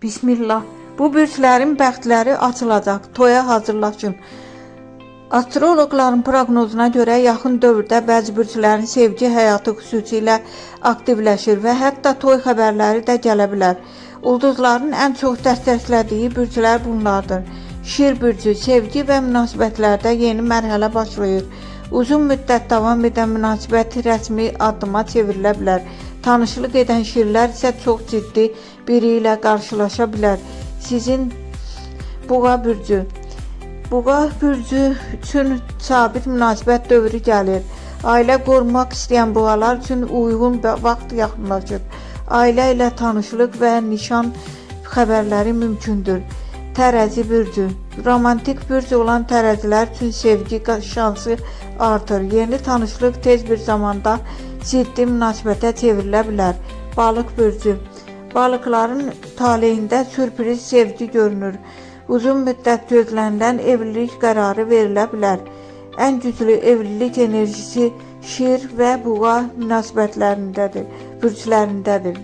Bismillah. Bu bürclərin bəxtləri açılacaq. Toya hazırlaşın. Astroloqların proqnozuna görə yaxın dövrdə bəzi bürclərin sevgi həyatı xüsusilə aktivləşir və hətta toy xəbərləri də gələ bilər. Ulduzların ən çox dəstəklədiyi bürclər bunlardır. Şir bürcü, sevgi və münasibətlərdə yeni mərhələ başlayır. Uzun müddət davam edən münasibət rəsmi addıma çevrilə bilər. Tanışlıq edən şirlər isə çox ciddi biri ilə qarşılaşa bilər. Sizin Boğa bürcü. Boğa bürcü üçün sabit münasibət dövrü gəlir. Ailə qorumaq istəyən boğalar üçün uyğun vaxt yaxınlaşır. Ailə ilə tanışlıq və nişan xəbərləri mümkündür. Tərəzi bürcü. Romantik bürcü olan tərəzilər üçün sevgi şansı artır. Yeni tanışlıq tez bir zamanda ciddi münasibətə çevrilə bilər. Balıq bürcü. Balıqların taleyində sürpriz sevgi görünür. Uzun müddət gözlənilən evlilik qərarı verilə bilər. Ən güclü evlilik enerjisi şir və boğa münasibətlərindədir, bürclərindədir.